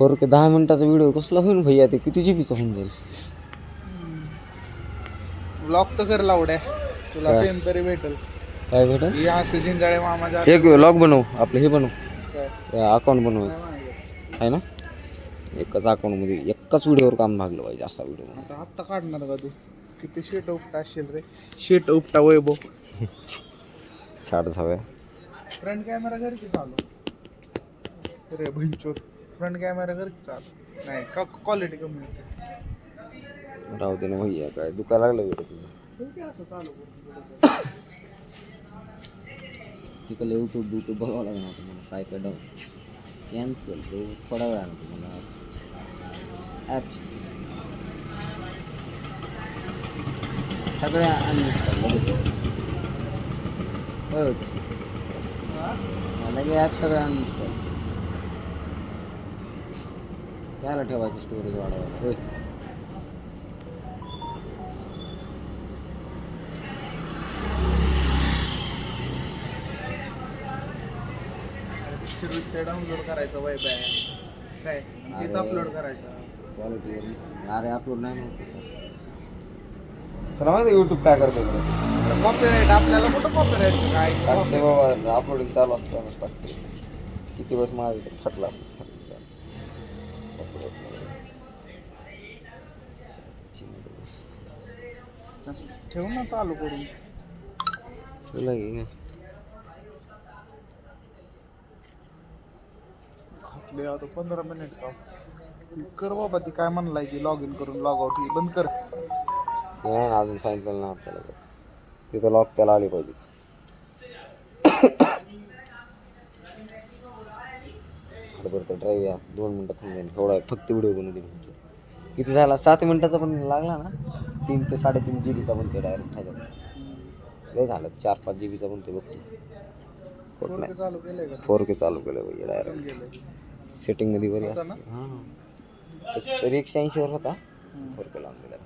4K 10 मिनिटाचा video कसला होईल भैया? ते किती जीबीचा होऊन जाईल? ब्लॉग तर कर लावड्या, तुला काय? पेन तरी भेटल. काय भेटेल? हे असं जिंजाळे मामाच्या एक लॉग बनव, आपलं हे बनव, काय अकाउंट बनव नाही माहिती. आहे ना. एकाच अकाउंटमध्ये एकाच व्हिडिओवर काम भागलं पाहिजे, असा व्हिडिओ बनव. आता आत्ता काढणार का तू? किती शेट उपटा असेल रे, शेट उपटा वैभव. छाड हव्या. फ्रंट कॅमेरा घर की चालू रे भंचोर, फ्रंट कॅमेरा घर की चालू नाही का, क्वालिटी कमी होते. राहू दे ना भैया, काय दुखायला लागलं व्हिडिओ तुझं? ठीक आहे असं चालू करू. तिकडे यूट्यूब बघावं लागणार होतं मला. काय काय डाऊन कॅन्सल तो थोडा वेळानं तुम्हाला ॲप्स सगळ्या अनइन्स्टॉल लगे ॲप सगळ्या अनइन्स्टॉल. त्याला ठेवायचं स्टोरेज वाढवायला होय. पिक्चर डाउनलोड करायचं वैब आहे काय, तेच अपलोड करायचं. क्वालिटीवर अरे अपलोड नाही म्हणत तसं. तुला माहिती यूट्यूब काय करतो? कॉपीराईट आपल्याला कुठं कॉपीराईट काय टाकते बाबा, अपलोडिंग चालू असतानाच टाकते. किती वेळेस माझं ते फटला असेल. ठेव ना चालू करून. तुला घे घातले आता 15 मिनिट का कर बाबा. ती काय म्हणलाय ती लॉग इन करून लॉग आउट ही बंद कर. नाही अजून सांगितलं ना आपल्याला. तिथं लॉक त्याला आली पाहिजे. बरं तर ड्राईव्ह या 2 मिनटं थांबेन. एवढा फक्त व्हिडिओ बनवू दे. किती झाला? 7 मिनिटाचा पण लागला ना. 3 ते 3.5 जीबीचा बनते डायरेक्ट ह्याच्यात. लय झालं 4-5 जीबीचा बनते बघतो. 4K चालू केलंय का? 4K चालू केलं पाहिजे डायरेक्ट. सेटिंगमध्ये बरी असते. हां तरी 180 वर होता. 4K लावून दिला.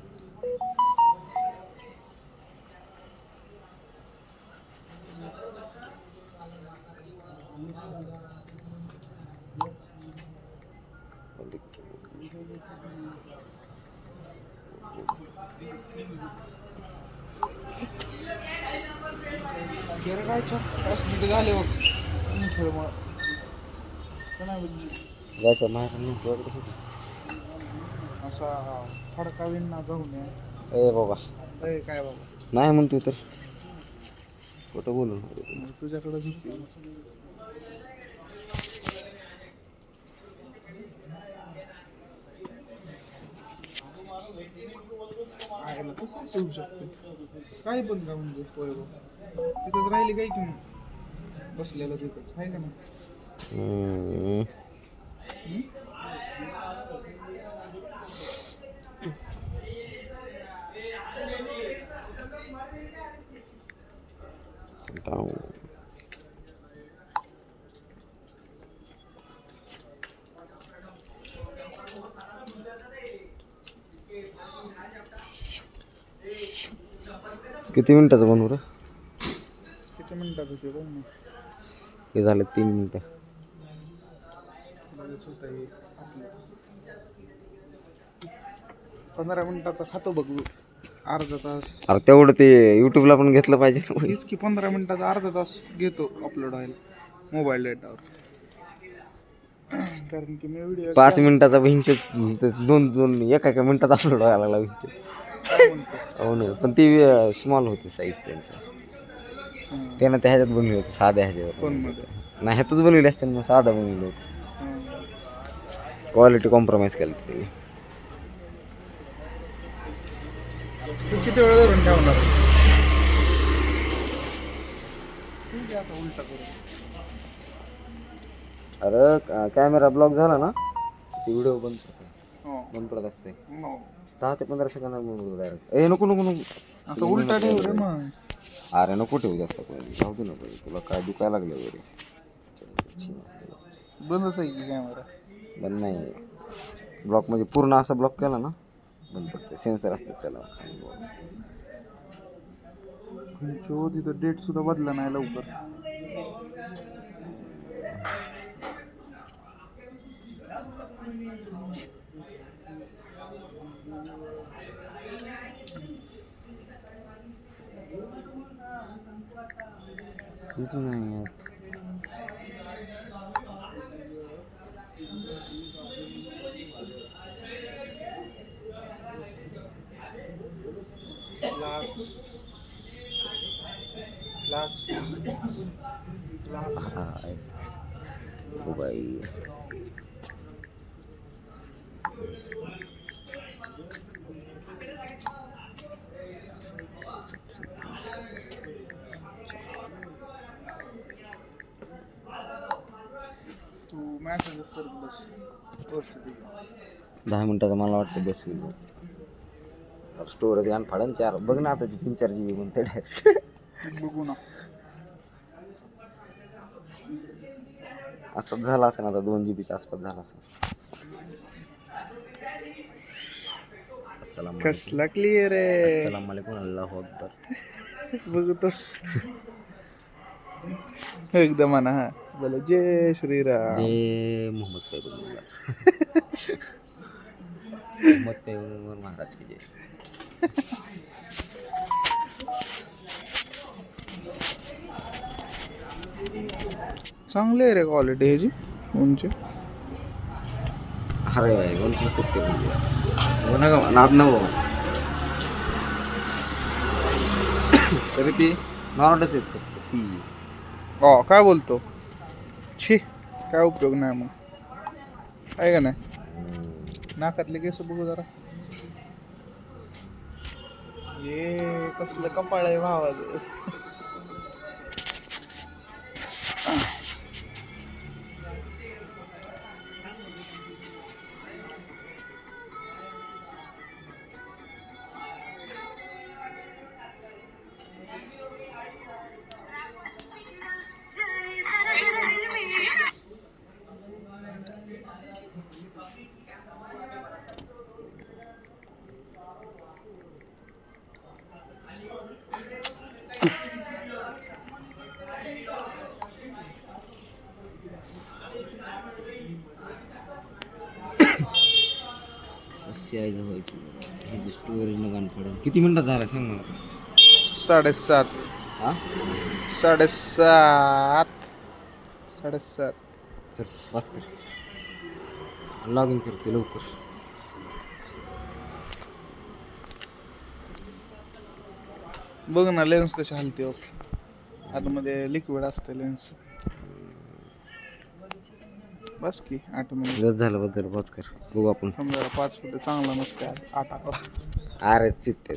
गिरगायच्या मिनिट झाले बघ. मिसळ मग जायचं माझ्याकडे असा फडका विणना जाऊन ए बाबा काय बाबा नाही म्हणतोय तर कुठं बोलून तुझ्याकडे झुकते. आयला कसं असं होऊ शकते? काय पण का म्हणजे तिथंच राहिली काय की मग बसलेलं तिथंच आहे का ना. किती मिनिटाचं बनवू रे? किती मिनिटात होते बघ ना. हे झालं 3 मिनिटं. 15 मिनिटाचा खातो बघ. अर्धा तास. अरे तेवढं ते यूट्यूबला पण घेतलं पाहिजे ना. तीच की 15 मिनिटाचा अर्धा तास घेतो अपलोड व्हायला मोबाईल डेटावर. कारण की मी व्हिडिओ 5 मिनिटाचा भिंच 2 एका मिनिटात अपलोड व्हायला लागला. हो ना. पण ती स्मॉल होती साईज त्यांची. त्यानं त्या ह्याच्यात बनवली होती साध्या ह्याच्यावर. नाही ह्यातच बनवली असते ना. साधा बनवलं होतं. क्वालिटी कॉम्प्रोमाइज केली होती. किती वेळ धरून ठेवणार? उलटा करून. अरे कॅमेरा ब्लॉक झाला ना ती व्हिडिओ बंद पडत असते. 10 ते 15 सेकंद डायरेक्ट. नको नको नको असं उलटा ठेव रे मग. अरे नको ठेवू जास्त जाऊ दे नको. तुला काय दुखायला लागलं वगैरे. बंदच आहे की कॅमेरा? बंद नाही. ब्लॉक म्हणजे पूर्ण असा ब्लॉक केला ना बंद पडते. सेन्सर असतात त्याला. तिथं डेट सुद्धा बदला नाही लवकर. किती नाही आहेत. हा, ओ बाई. तू मॅसेजच करत बस पोस्ट 10 मिनिटाचं मला वाटतं बस होईल. स्टोरेज घाण फाडन 4. बघ ना आता ते 3-4 GB म्हणते डायरेक्ट. बघू ना. असंच झालं असेल आता 2 GB आसपास झाला असेल. अस्सलाम वालेकुम. कसला क्लिअर आहे. अस्सलाम वालेकुम. अल्लाहू अकबर. बघतो एकदम म्हणा. हा बोला जय श्रीराम. जय मोहम्मद पैगंबर. मोहम्मद पैगंबर महाराज की जय. चांगली आहे रे क्वालिटी ह्याची फोनची. अरे भाई 1+7 म्हणजे नका नाद नवं. तरी ती नॉर्मलच आहेत फक्त सी. काय बोलतो. छी काय उपयोग नाही मग आहे का नाही. नाकातले केस बघू जरा. ये कसलं कपाळ आहे भावाचं. व्हायची स्टोरेज न गाण पडेल. किती मिनिटात झालं सांग मला. 7:30. हा 7:30. तर बस कर. लॉग इन करते लवकर. बघ ना लेन्स कशी हलते. ओके आतमध्ये लिक्विड असते लेन्स. बस की 8 मिनिट. बस झालं बद्दल बस कर. बघू आपण. समजा 5 मध्ये चांगला नसते 8 आकडा. अरे चित्त